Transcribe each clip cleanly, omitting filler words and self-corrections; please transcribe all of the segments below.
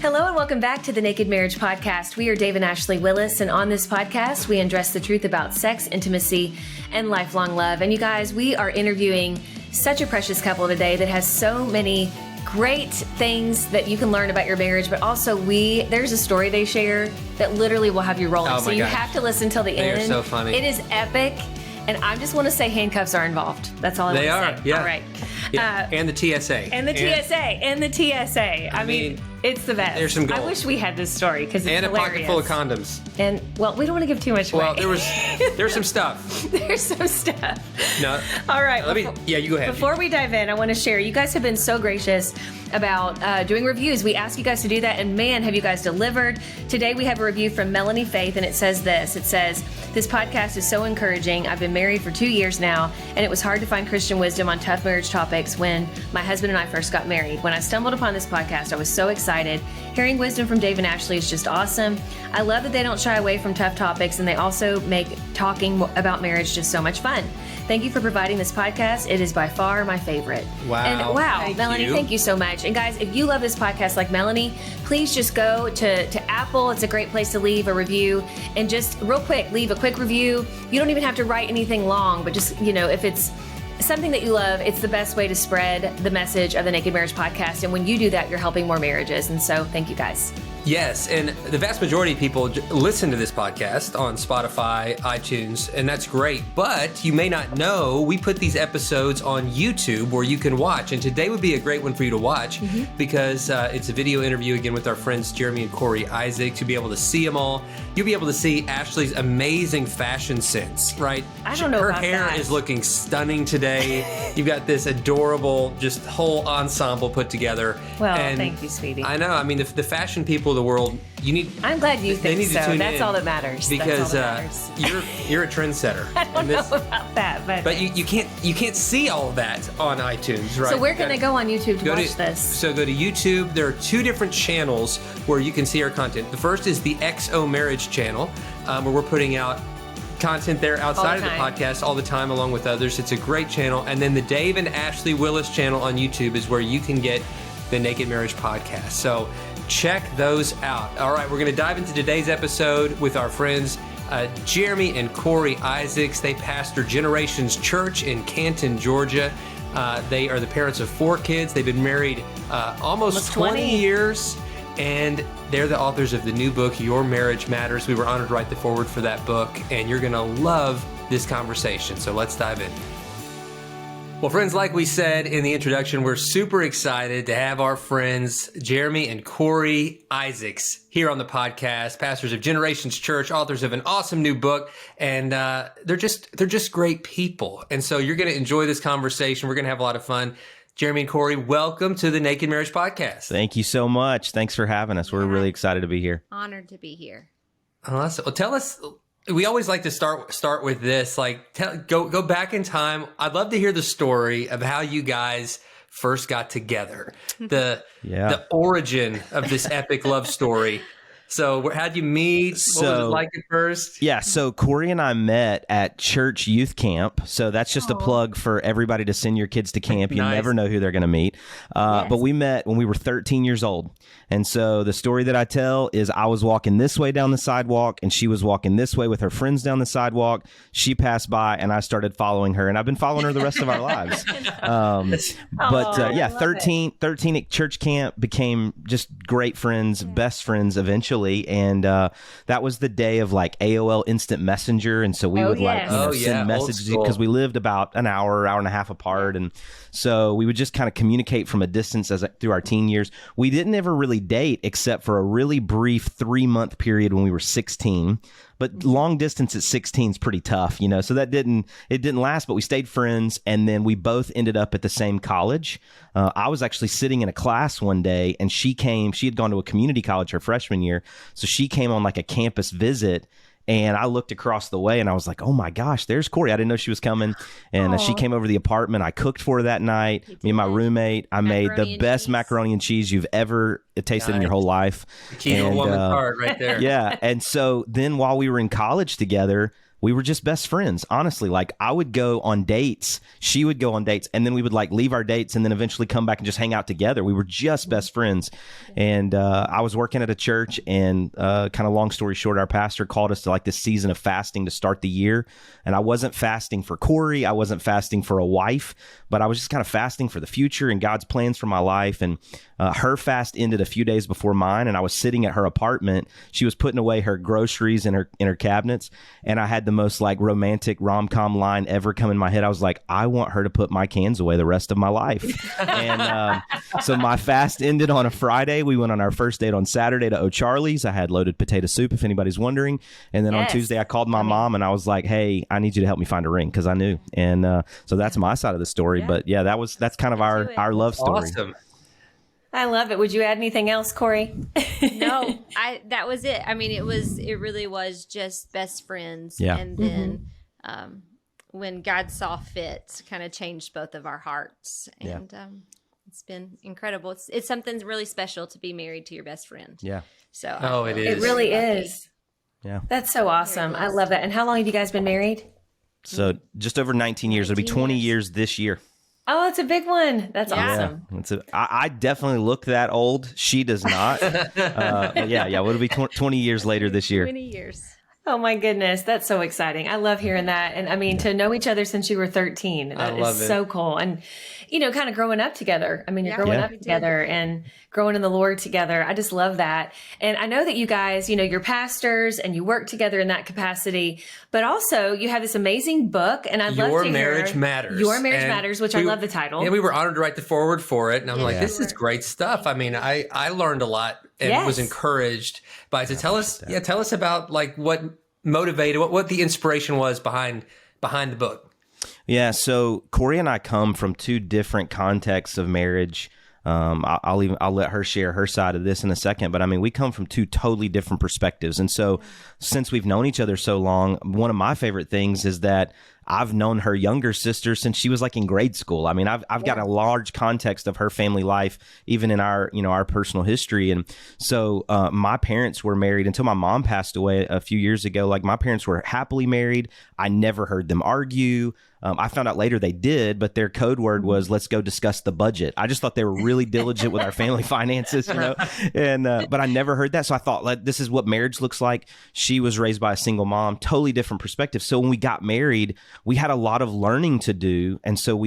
Hello and welcome back to the Naked Marriage Podcast. We are Dave and Ashley Willis, and on this podcast, we address the truth about sex, intimacy, and lifelong love. And you guys, we are interviewing such a precious couple today that has so many great things that you can learn about your marriage, but also there's a story they share that literally will have you rolling. Oh, so you have to listen till the end. They are so funny. It is epic. And I just want to say handcuffs are involved. That's all I want to say. They are, yeah. All right. Yeah. And the TSA. And the TSA. I mean, it's the best. There's some gold. I wish we had this story because it's and hilarious. a pocket full of condoms. And, well, we don't want to give too much away. Well, there's some stuff. There's some stuff. No. All right. You go ahead. Before we dive in, I want to share. You guys have been so gracious about doing reviews. We ask you guys to do that, and man, have you guys delivered. Today we have a review from Melanie Faith, and it says this. It says, "This podcast is so encouraging. I've been married for 2 years now, and it was hard to find Christian wisdom on tough marriage topics when my husband and I first got married. When I stumbled upon this podcast, I was so excited. Hearing wisdom from Dave and Ashley is just awesome. I love that they don't shy away from tough topics, and they also make talking about marriage just so much fun. Thank you for providing this podcast. It is by far my favorite." Wow. And Melanie, thank you so much. And guys, if you love this podcast like Melanie, please just go to Apple. It's a great place to leave a review. And just real quick, leave a quick review. You don't even have to write anything long, but just, if it's something that you love, it's the best way to spread the message of the Naked Marriage Podcast. And when you do that, you're helping more marriages. And so thank you guys. Yes, and the vast majority of people listen to this podcast on Spotify, iTunes, and that's great. But you may not know, we put these episodes on YouTube where you can watch. And today would be a great one for you to watch because it's a video interview again with our friends Jeremy and Corrie Isaacs. You'll be able to see them all. You'll be able to see Ashley's amazing fashion sense, right? I don't know Her about hair that. is looking stunning today. You've got this adorable, just whole ensemble put together. Well, and thank you, sweetie. I know. I mean, the fashion people of the world, you need. I'm glad you think need to so. tune That's in all that matters. because That's all that matters. you're a trendsetter. I don't know about that, But you can't see all of that on iTunes, right? So where can they go on YouTube to watch this? So go to YouTube. There are 2 different channels where you can see our content. The first is the XO Marriage channel, where we're putting out content there outside of the podcast all the time, along with others. It's a great channel. And then the Dave and Ashley Willis channel on YouTube is where you can get the Naked Marriage Podcast. So check those out. All right, we're going to dive into today's episode with our friends Jeremy and Corrie Isaacs. They pastor Generations Church in Canton, Georgia. They are the parents of 4 kids. They've been married almost 20 years. And they're the authors of the new book, Your Marriage Matters. We were honored to write the foreword for that book, and you're going to love this conversation. So let's dive in. Well, friends, like we said in the introduction, we're super excited to have our friends Jeremy and Corrie Isaacs here on the podcast, pastors of Generations Church, authors of an awesome new book, and they're just great people. And so you're going to enjoy this conversation. We're going to have a lot of fun. Jeremy and Corrie, welcome to the Naked Marriage Podcast. Thank you so much. Thanks for having us. We're really excited to be here. Honored to be here. Awesome. Well, tell us. We always like to start with this. Like, go back in time. I'd love to hear the story of how you guys first got together. The origin of this epic love story. So how'd you meet? What was it like at first? Yeah, so Corrie and I met at church youth camp. So that's just a plug for everybody to send your kids to camp. You never know who they're going to meet. But we met when we were 13 years old. And so the story that I tell is I was walking this way down the sidewalk and she was walking this way with her friends down the sidewalk. She passed by and I started following her, and I've been following her the rest of our lives. 13 at church camp, became just great friends, best friends eventually. And that was the day of like AOL Instant Messenger. And so we would send messages because we lived about an hour and a half apart. And so we would just kind of communicate from a distance through our teen years. We didn't ever really date except for a really brief 3-month period when we were 16. But long distance at 16 is pretty tough, so it didn't last, but we stayed friends. And then we both ended up at the same college. I was actually sitting in a class one day and she had gone to a community college her freshman year. So she came on like a campus visit. And I looked across the way and I was like, oh my gosh, there's Corrie. I didn't know she was coming. And she came over to the apartment. I cooked for her that night. Me and my roommate. I made the best macaroni and cheese you've ever tasted in your whole life. The key to a woman's heart right there. Yeah. And so then while we were in college together, we were just best friends. Honestly, like I would go on dates, she would go on dates, and then we would like leave our dates and then eventually come back and just hang out together. We were just best friends. And I was working at a church, and kind of long story short, our pastor called us to like this season of fasting to start the year. And I wasn't fasting for Corrie. I wasn't fasting for a wife, but I was just kind of fasting for the future and God's plans for my life. And her fast ended a few days before mine, and I was sitting at her apartment. She was putting away her groceries in her cabinets, and I had the most like romantic rom-com line ever come in my head. I was like, I want her to put my cans away the rest of my life. And so my fast ended on a Friday. We went on our first date on Saturday to O'Charlie's. I had loaded potato soup, if anybody's wondering. And then on Tuesday, I called my mom and I was like, hey, I need you to help me find a ring, because I knew. And so that's my side of the story. But yeah, that's kind of our love story. Awesome. I love it. Would you add anything else, Corrie? No, that was it. I mean, it really was just best friends. Yeah. And then when God saw fit, kind of changed both of our hearts. And it's been incredible. It's something really special to be married to your best friend. Yeah. So it is. It really is. Yeah. That's so awesome. I love that. And how long have you guys been married? So just over 19 years. It'll be 20 years this year. Oh, it's a big one. That's awesome. I definitely look that old. She does not. But yeah. It'll be 20 years later this year. 20 years. Oh my goodness. That's so exciting. I love hearing that. And I mean, to know each other since you were 13, that is so cool. And, kind of growing up together. I mean, you're growing up together and growing in the Lord together. I just love that. And I know that you guys, you're pastors and you work together in that capacity, but also you have this amazing book. And I'd love to hear Your Marriage Matters, which I love the title. Yeah, we were honored to write the foreword for it. And I'm like, this is great stuff. I mean, I learned a lot and was encouraged by it. So tell us about like what motivated, what the inspiration was behind the book. Yeah, so Corrie and I come from two different contexts of marriage. I'll let her share her side of this in a second, but I mean, we come from two totally different perspectives. And so since we've known each other so long, one of my favorite things is that I've known her younger sister since she was like in grade school. I mean, I've got a large context of her family life, even in our, our personal history. And so my parents were married until my mom passed away a few years ago. Like my parents were happily married. I never heard them argue. I found out later they did, but their code word was, let's go discuss the budget. I just thought they were really diligent with our family finances, and but I never heard that. So I thought, like, this is what marriage looks like. She was raised by a single mom, totally different perspective. So when we got married, we had a lot of learning to do. And so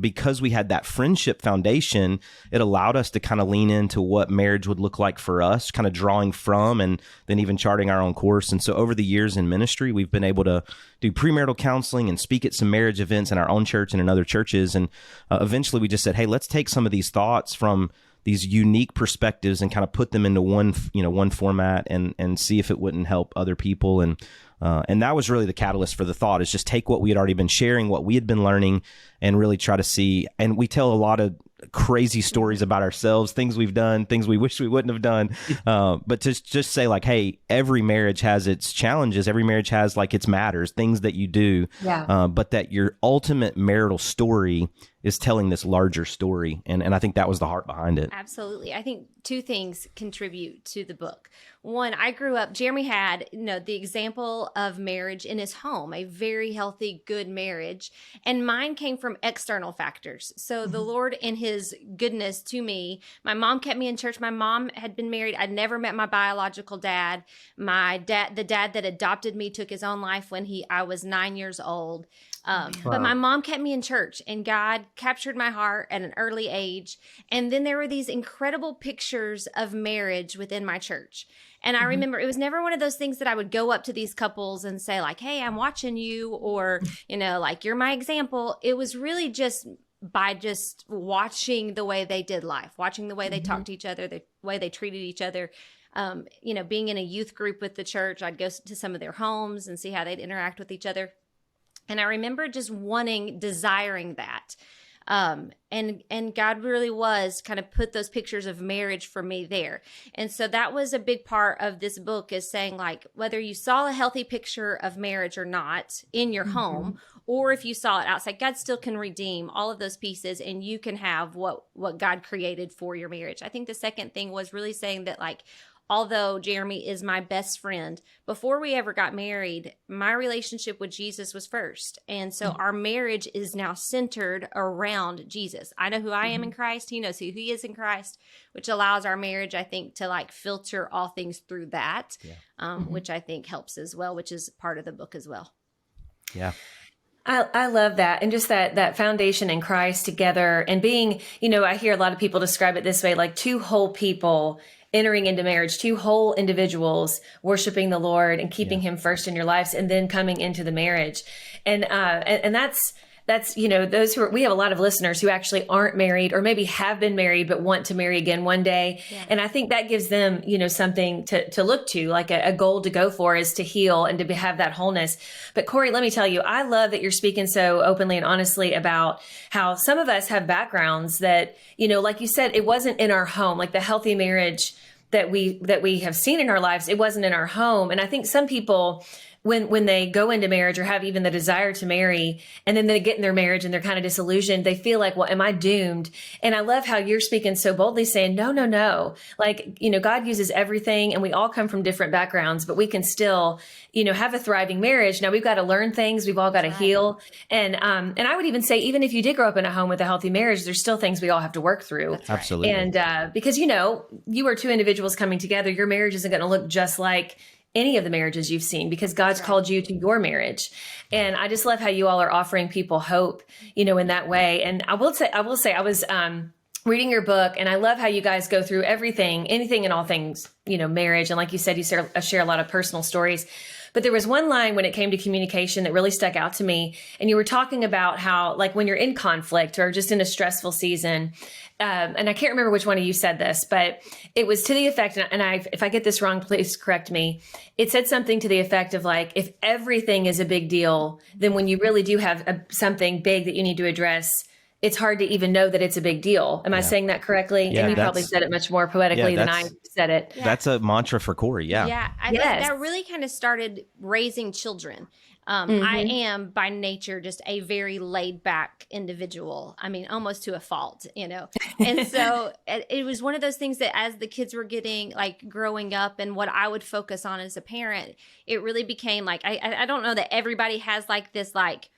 because we had that friendship foundation, it allowed us to kind of lean into what marriage would look like for us, kind of drawing from and then even charting our own course. And so over the years in ministry, we've been able to do premarital counseling and speak at some marriage events in our own church and in other churches. And eventually we just said, hey, let's take some of these thoughts from these unique perspectives and kind of put them into one format and see if it wouldn't help other people. And that was really the catalyst for the thought, is just take what we had already been sharing, what we had been learning, and really try to see. And we tell a lot of crazy stories about ourselves, things we've done, things we wish we wouldn't have done. But to just say like, hey, every marriage has its challenges. Every marriage has like its matters, things that you do. But that your ultimate marital story is telling this larger story. And I think that was the heart behind it. Absolutely. I think two things contribute to the book. One, I grew up, Jeremy had, the example of marriage in his home, a very healthy, good marriage. And mine came from external factors. So the Lord, in his goodness to me, my mom kept me in church. My mom had been married. I'd never met my biological dad. The dad that adopted me took his own life when I was 9 years old. But my mom kept me in church, and God captured my heart at an early age. And then there were these incredible pictures of marriage within my church. And I remember it was never one of those things that I would go up to these couples and say like, hey, I'm watching you, or, like, you're my example. It was really just by just watching the way they did life, watching the way they talked to each other, the way they treated each other. Being in a youth group with the church, I'd go to some of their homes and see how they'd interact with each other. And I remember just desiring that. And God really was kind of put those pictures of marriage for me there. And so that was a big part of this book, is saying like, whether you saw a healthy picture of marriage or not in your home, or if you saw it outside, God still can redeem all of those pieces, and you can have what God created for your marriage. I think the second thing was really saying that like, although Jeremy is my best friend, before we ever got married, my relationship with Jesus was first. And so our marriage is now centered around Jesus. I know who I am in Christ. He knows who he is in Christ, which allows our marriage, I think, to like filter all things through that, which I think helps as well, which is part of the book as well. Yeah. I love that. And just that foundation in Christ together and being, I hear a lot of people describe it this way, like two whole people entering into marriage, two whole individuals worshiping the Lord and keeping him first in your lives and then coming into the marriage. And that's, those who we have a lot of listeners who actually aren't married or maybe have been married, but want to marry again one day. Yeah. And I think that gives them, something to look to, like a goal to go for is to heal and to have that wholeness. But Corrie, let me tell you, I love that you're speaking so openly and honestly about how some of us have backgrounds that, like you said, it wasn't in our home, like the healthy marriage that we have seen in our lives. It wasn't in our home. And I think some people, when they go into marriage or have even the desire to marry, and then they get in their marriage and they're kind of disillusioned, they feel like, well, am I doomed? And I love how you're speaking so boldly saying, no. Like, God uses everything and we all come from different backgrounds, but we can still, have a thriving marriage. Now we've got to learn things. We've all got to heal. And I would even say, even if you did grow up in a home with a healthy marriage, there's still things we all have to work through. Absolutely. And because, you are two individuals coming together, your marriage isn't going to look just like any of the marriages you've seen because God's called you to your marriage. And I just love how you all are offering people hope, in that way. And I will say, I was reading your book and I love how you guys go through anything and all things, marriage. And like you said, you share a lot of personal stories. But there was one line when it came to communication that really stuck out to me. And you were talking about how, like, when you're in conflict or just in a stressful season, and I can't remember which one of you said this, but it was to the effect, and if I get this wrong, please correct me. It said something to the effect of like, if everything is a big deal, then when you really do have something big that you need to address, it's hard to even know that it's a big deal. Am I saying that correctly? Yeah, and you probably said it much more poetically than I said it. Yeah. That's a mantra for Corrie. Yeah. Yeah. I think that really kind of started raising children. I am by nature just a very laid back individual. I mean, almost to a fault, And so it was one of those things that as the kids were getting like growing up and what I would focus on as a parent, it really became like, I don't know that everybody has like this, like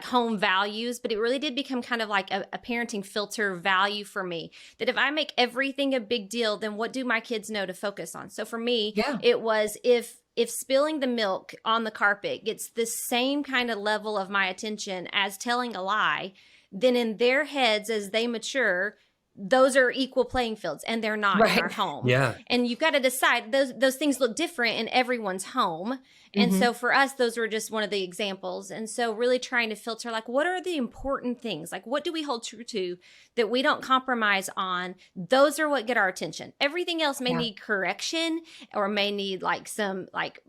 home values, but it really did become kind of like a parenting filter value for me, that if I make everything a big deal, then what do my kids know to focus on? So for me, it was if spilling the milk on the carpet gets the same kind of level of my attention as telling a lie, then in their heads as they mature, those are equal playing fields, and they're not in our home. Yeah. And you've got to decide those things look different in everyone's home. And so for us, those were just one of the examples. And so really trying to filter, like, what are the important things? Like, what do we hold true to that we don't compromise on? Those are what get our attention. Everything else may need correction or may need like some like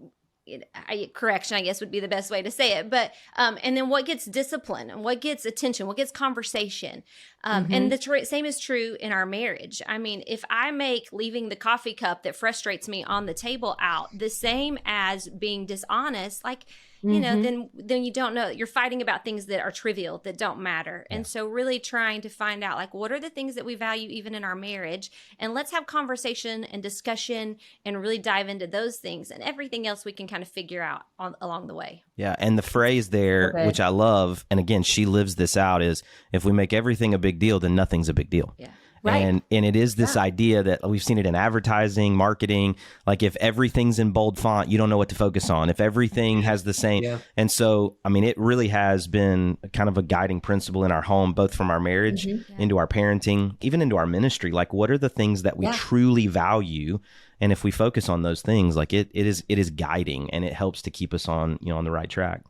correction, I guess would be the best way to say it. But, and then what gets discipline and what gets attention, what gets conversation. And the same is true in our marriage. I mean, if I make leaving the coffee cup that frustrates me on the table out the same as being dishonest, like, then you don't know, you're fighting about things that are trivial, that don't matter. And so really trying to find out, like, what are the things that we value even in our marriage? And let's have conversation and discussion and really dive into those things, and everything else we can kind of figure out along the way. Yeah. And the phrase there, which I love, and again, she lives this out, is if we make everything a big deal, then nothing's a big deal. Yeah. Right. And it is this idea that we've seen it in advertising, marketing, like if everything's in bold font, you don't know what to focus on. If everything has the same. Yeah. And so, I mean, it really has been kind of a guiding principle in our home, both from our marriage into our parenting, even into our ministry. Like, what are the things that we truly value? And if we focus on those things, like it is guiding, and it helps to keep us on the right track.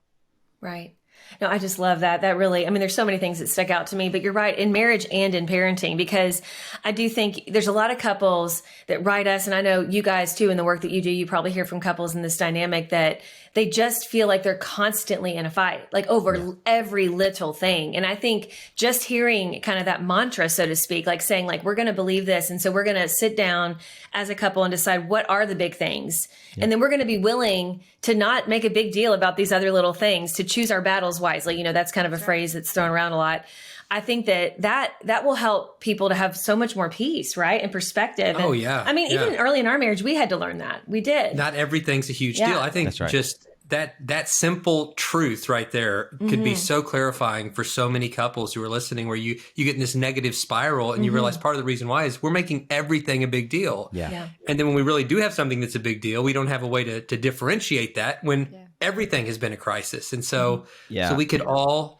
Right. No, I just love that. That really, I mean, there's so many things that stuck out to me, but you're right, in marriage and in parenting, because I do think there's a lot of couples that write us, and I know you guys too, in the work that you do, you probably hear from couples in this dynamic that they just feel like they're constantly in a fight, like over every little thing. And I think just hearing kind of that mantra, so to speak, like saying like, we're going to believe this. And so we're going to sit down as a couple and decide what are the big things. And then we're going to be willing to not make a big deal about these other little things, to choose our battles wisely. That's kind of a phrase that's thrown around a lot. I think that will help people to have so much more peace, right? And perspective. Oh, and, yeah. I mean, even early in our marriage, we had to learn that. We did. Not everything's a huge deal. I think just that simple truth right there could be so clarifying for so many couples who are listening, where you get in this negative spiral and you realize part of the reason why is we're making everything a big deal. Yeah. And then when we really do have something that's a big deal, we don't have a way to differentiate that when everything has been a crisis. And so, so we could all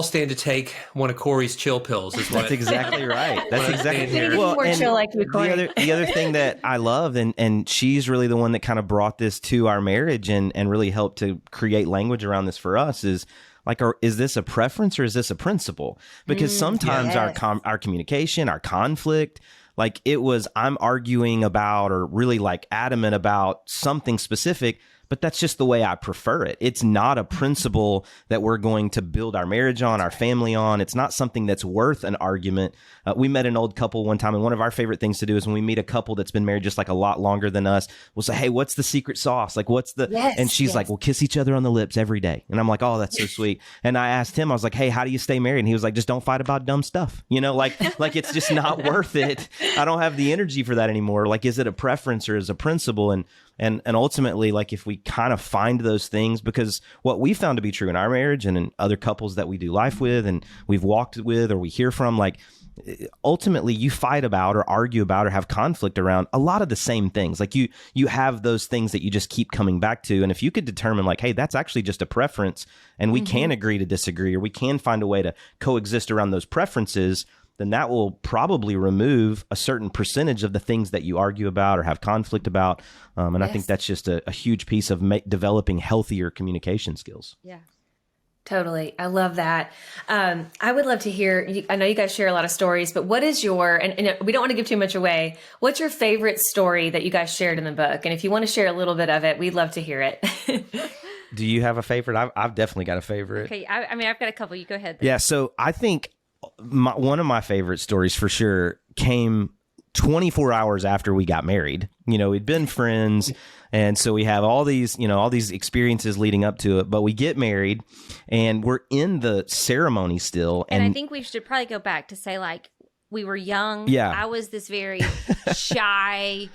stand to take one of Corrie's chill pills. That's exactly right. That's exactly well. And chill like the other thing that I love, and she's really the one that kind of brought this to our marriage and really helped to create language around this for us is like, is this a preference or is this a principle? Because sometimes our communication, our conflict, like it was, I'm arguing about or really like adamant about something specific, but that's just the way I prefer it. It's not a principle that we're going to build our marriage on, our family on. It's not something that's worth an argument. We met an old couple one time, and one of our favorite things to do is when we meet a couple that's been married just like a lot longer than us, we'll say, hey, what's the secret sauce? Like, what's the, and she's like, we'll kiss each other on the lips every day. And I'm like, oh, that's so sweet. And I asked him, I was like, hey, how do you stay married? And he was like, just don't fight about dumb stuff. You know, like it's just not worth it. I don't have the energy for that anymore. Like, is it a preference or is it a principle? And ultimately, like if we kind of find those things, because what we found to be true in our marriage and in other couples that we do life with and we've walked with or we hear from, like ultimately you fight about or argue about or have conflict around a lot of the same things. Like you have those things that you just keep coming back to. And if you could determine like, hey, that's actually just a preference and we can agree to disagree, or we can find a way to coexist around those preferences, then that will probably remove a certain percentage of the things that you argue about or have conflict about. And I think that's just a huge piece of developing healthier communication skills. Yeah. Totally. I love that. I would love to hear, I know you guys share a lot of stories, but what is your, and we don't want to give too much away, what's your favorite story that you guys shared in the book? And if you want to share a little bit of it, we'd love to hear it. Do you have a favorite? I've definitely got a favorite. Okay. I mean, I've got a couple. You go ahead. Yeah. So I think one of my favorite stories for sure came 24 hours after we got married. You know, we'd been friends. And so we have all these experiences leading up to it, but we get married and we're in the ceremony still. And I think we should probably go back to say, like, we were young. Yeah. I was this very shy,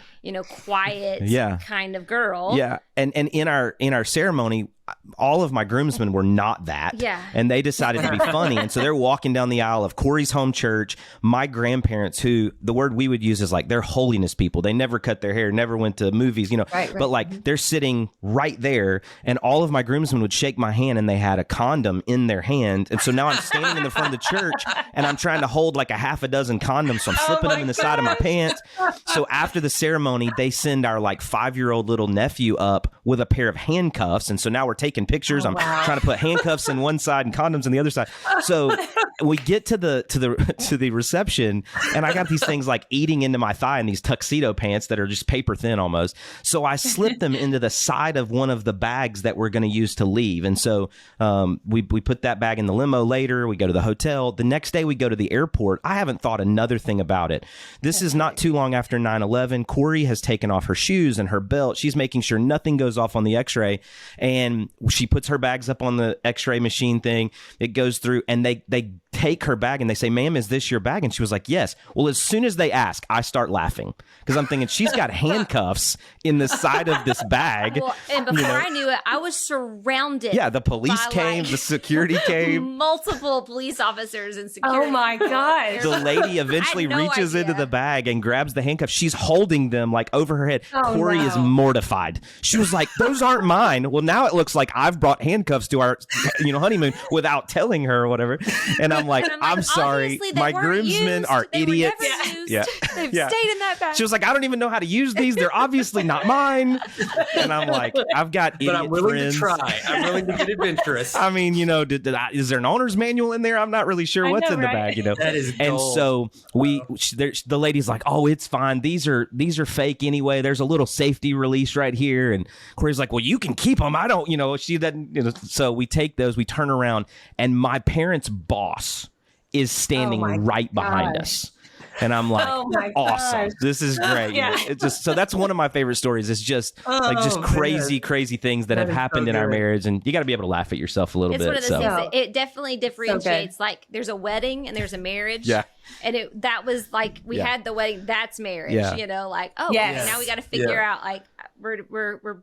quiet kind of girl. Yeah. And in our ceremony, all of my groomsmen were not that. Yeah. And they decided to be funny. And so they're walking down the aisle of Corrie's home church. My grandparents, who the word we would use is like, they're holiness people. They never cut their hair, never went to movies, Right. But like they're sitting right there. And all of my groomsmen would shake my hand and they had a condom in their hand. And so now I'm standing in the front of the church and I'm trying to hold like a half a dozen condoms. So I'm slipping them in the side of my pants. So after the ceremony, they send our like 5-year-old little nephew up with a pair of handcuffs. And so now we're taking pictures. I'm trying to put handcuffs in one side and condoms on the other side. So we get to the reception and I got these things like eating into my thigh in these tuxedo pants that are just paper thin almost. So I slipped them into the side of one of the bags that we're going to use to leave. And so we put that bag in the limo later. We go to the hotel. The next day we go to the airport. I haven't thought another thing about it. This is not too long after 9/11. Corrie has taken off her shoes and her belt. She's making sure nothing goes off on the x-ray. And she puts her bags up on the x-ray machine thing. It goes through and they take her bag and they say, ma'am, is this your bag? And she was like, yes. Well, as soon as they ask, I start laughing because I'm thinking she's got handcuffs in the side of this bag. Well, and before I knew it, I was surrounded. Yeah, the police came, the security came. Multiple police officers and security. Oh my gosh. The lady eventually reaches into the bag and grabs the handcuffs. She's holding them like over her head. Corrie is mortified. She was like, those aren't mine. Well, now it looks like I've brought handcuffs to our honeymoon without telling her or whatever. And I'm like, I'm sorry. My groomsmen are idiots. Yeah. They've stayed in that bag. She was like, I don't even know how to use these. They're obviously not mine. And I'm like, I've got idiot But I'm willing friends. to try. I'm willing to get adventurous. I mean, is there an owner's manual in there? I'm not really sure what's in the bag, That is gold. And so the lady's like, oh, it's fine. These are fake anyway. There's a little safety release right here. And Corey's like, well, you can keep them. I don't, she doesn't, so we take those, we turn around and my parents' boss is standing right behind us. And I'm like, oh my awesome. gosh. This is great. Yeah. It's just, so that's one of my favorite stories. It's just crazy things that have happened in our marriage. And you got to be able to laugh at yourself a little bit. It's one of those things that it definitely differentiates. Like there's a wedding and there's a marriage. Yeah. And that was like, we had the wedding, that's marriage, you know, like, now we got to figure out like, we're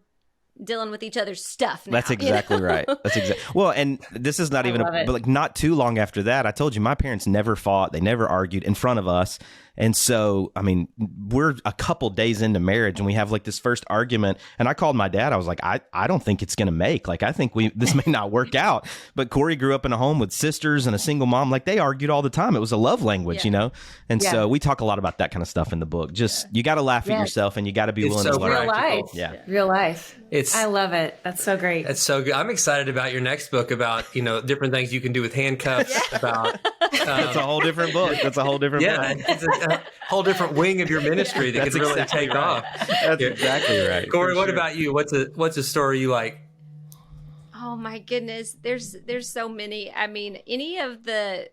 dealing with each other's stuff now. That's exactly right. That's exactly. Well, and this is not even, but like not too long after that, I told you my parents never fought. They never argued in front of us. And so, I mean, we're a couple days into marriage and we have like this first argument. And I called my dad. I was like, I don't think it's going to make, like, I think this may not work out. But Corrie grew up in a home with sisters and a single mom. Like they argued all the time. It was a love language, you know? And so we talk a lot about that kind of stuff in the book. Just, you got to laugh at yourself and you got to be willing to learn. Real life. Real life. I love it. That's so great. That's so good. I'm excited about your next book about, different things you can do with handcuffs. About it's a whole different book. That's a whole different book. It's a whole different wing of your ministry that can really take off. That's exactly right. Corrie, what about you? What's a story you like? Oh my goodness. There's so many. I mean, any of the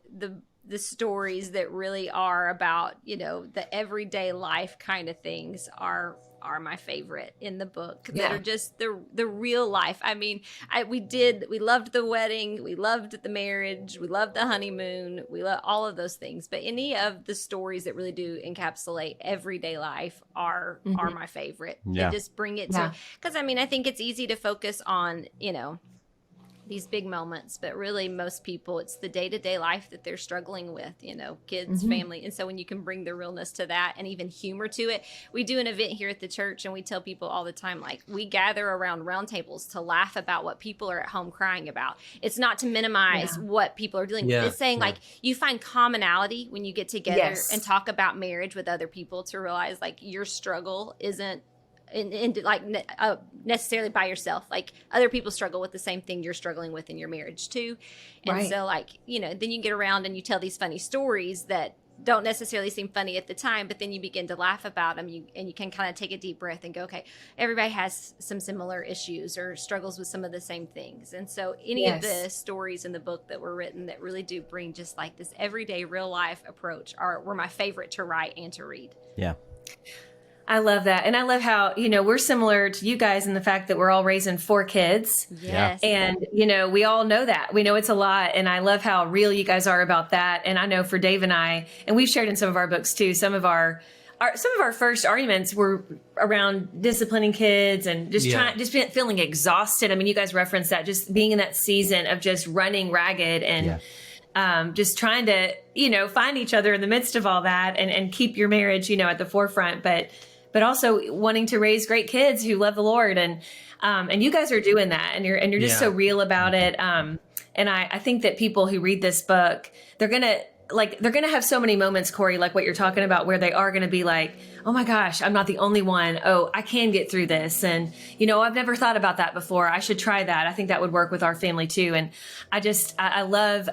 stories that really are about, the everyday life kind of things are my favorite in the book that are just the real life. I mean, we loved the wedding, we loved the marriage, we loved the honeymoon, we love all of those things. But any of the stories that really do encapsulate everyday life are my favorite. Yeah. And just bring it to, because I mean, I think it's easy to focus on, these big moments, but really most people, it's the day-to-day life that they're struggling with, kids, family. And so when you can bring the realness to that and even humor to it, we do an event here at the church and we tell people all the time, like we gather around round tables to laugh about what people are at home crying about. It's not to minimize what people are dealing with. It's saying like you find commonality when you get together and talk about marriage with other people to realize like your struggle isn't necessarily by yourself. Like other people struggle with the same thing you're struggling with in your marriage too. And so like, then you get around and you tell these funny stories that don't necessarily seem funny at the time, but then you begin to laugh about them and you can kind of take a deep breath and go, okay, everybody has some similar issues or struggles with some of the same things. And so any of the stories in the book that were written that really do bring just like this everyday real life approach were my favorite to write and to read. Yeah. I love that. And I love how, we're similar to you guys in the fact that we're all raising 4 kids. Yes. And, we all know that. We know it's a lot. And I love how real you guys are about that. And I know for Dave and I, and we've shared in some of our books too, some of our first arguments were around disciplining kids and just feeling exhausted. I mean, you guys referenced that, just being in that season of just running ragged and just trying to, find each other in the midst of all that and keep your marriage, at the forefront. But also wanting to raise great kids who love the Lord. And you guys are doing that and you're just so real about it. And I think that people who read this book, they're going to have so many moments, Corrie, like what you're talking about, where they are going to be like, oh my gosh, I'm not the only one. Oh, I can get through this. And, I've never thought about that before. I should try that. I think that would work with our family too. And I love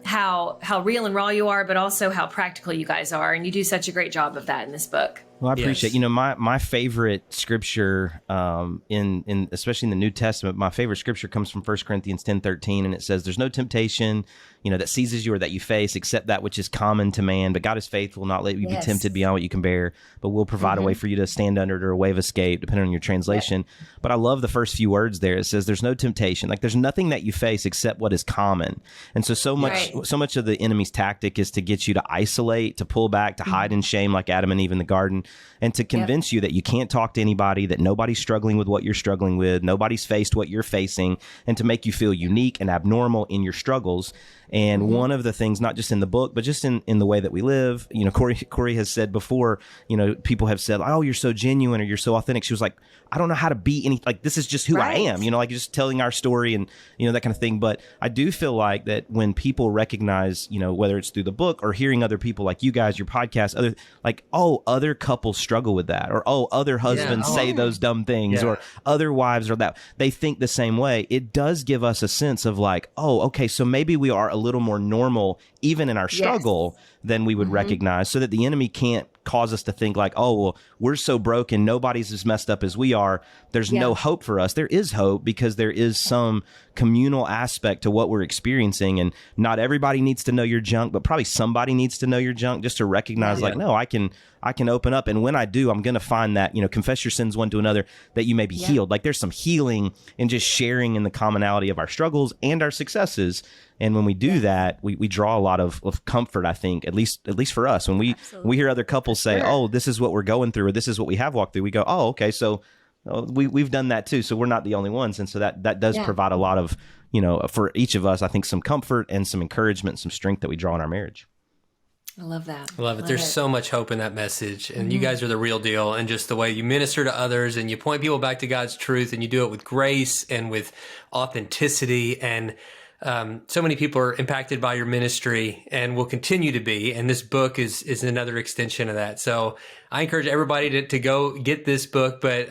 how real and raw you are, but also how practical you guys are. And you do such a great job of that in this book. Well, I appreciate, my favorite scripture in especially in the New Testament, my favorite scripture comes from 1 Corinthians 10:13, and it says, there's no temptation, that seizes you or that you face except that which is common to man. But God is faithful, not let you be tempted beyond what you can bear, but will provide a way for you to stand under it or a way of escape, depending on your translation. But I love the first few words there. It says, there's no temptation. Like there's nothing that you face except what is common. And so much of the enemy's tactic is to get you to isolate, to pull back, to hide in shame like Adam and Eve in the garden, and to convince you that you can't talk to anybody, that nobody's struggling with what you're struggling with, nobody's faced what you're facing, and to make you feel unique and abnormal in your struggles. And one of the things, not just in the book, but just in the way that we live, Corrie has said before, people have said, oh, you're so genuine or you're so authentic. She was like, I don't know how to be any, like, this is just who I am, like just telling our story and, that kind of thing. But I do feel like that when people recognize, whether it's through the book or hearing other people like you guys, your podcast, other couples struggle with that, or, other husbands say those dumb things, or other wives or that, they think the same way. It does give us a sense of like, okay, so maybe we are a little more normal, even in our struggle, than we would recognize, so that the enemy can't cause us to think like, oh, well, we're so broken, nobody's as messed up as we are. There's no hope for us. There is hope because there is some communal aspect to what we're experiencing. And not everybody needs to know your junk, but probably somebody needs to know your junk just to recognize like, no, I can open up. And when I do, I'm going to find that, confess your sins one to another, that you may be healed. Like there's some healing in just sharing in the commonality of our struggles and our successes. And when we do that, we draw a lot of comfort, I think, at least for us. When we hear other couples say, oh, this is what we're going through, or this is what we have walked through, we go, oh, okay, so we've done that too. So we're not the only ones. And so that does provide a lot of, for each of us, I think, some comfort and some encouragement, some strength that we draw in our marriage. I love that. I love it. There's so much hope in that message. And you guys are the real deal. And just the way you minister to others and you point people back to God's truth, and you do it with grace and with authenticity. And so many people are impacted by your ministry and will continue to be. And this book is another extension of that. So I encourage everybody to go get this book. But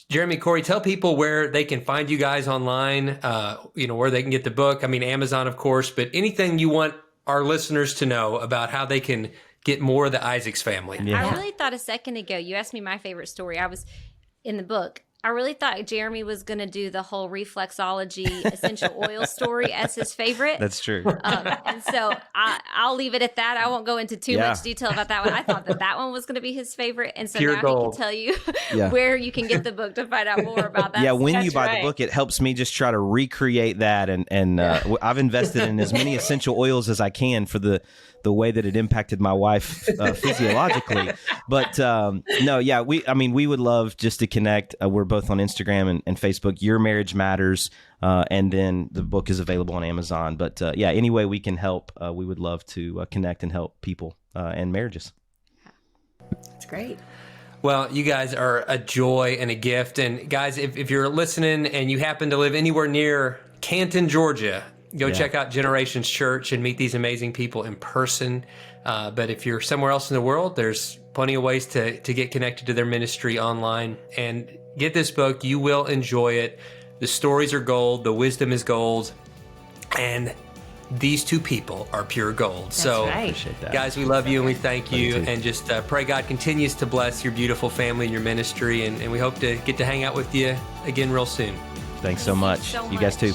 Jeremy, Corrie, tell people where they can find you guys online, where they can get the book. I mean, Amazon, of course, but anything you want our listeners to know about how they can get more of the Isaacs family. I really thought a second ago, you asked me my favorite story. I was in the book. I really thought Jeremy was going to do the whole reflexology essential oil story as his favorite. That's true. And so I'll leave it at that. I won't go into too much detail about that one. I thought that one was going to be his favorite. And so now he can tell you where you can get the book to find out more about that. Yeah, when you buy the book, it helps me just try to recreate that. And I've invested in as many essential oils as I can for the way that it impacted my wife physiologically. But we would love just to connect. We're both on Instagram and Facebook. Your Marriage Matters. And then the book is available on Amazon. But any way we can help, we would love to connect and help people and marriages. That's great. Well, you guys are a joy and a gift. And guys, if you're listening and you happen to live anywhere near Canton, Georgia, go check out Generations Church and meet these amazing people in person. But if you're somewhere else in the world, there's plenty of ways to get connected to their ministry online. And get this book. You will enjoy it. The stories are gold. The wisdom is gold. And these two people are pure gold. That's right. Guys, we love you and we thank you. And just pray God continues to bless your beautiful family and your ministry. And we hope to get to hang out with you again real soon. Thanks so much. You guys too.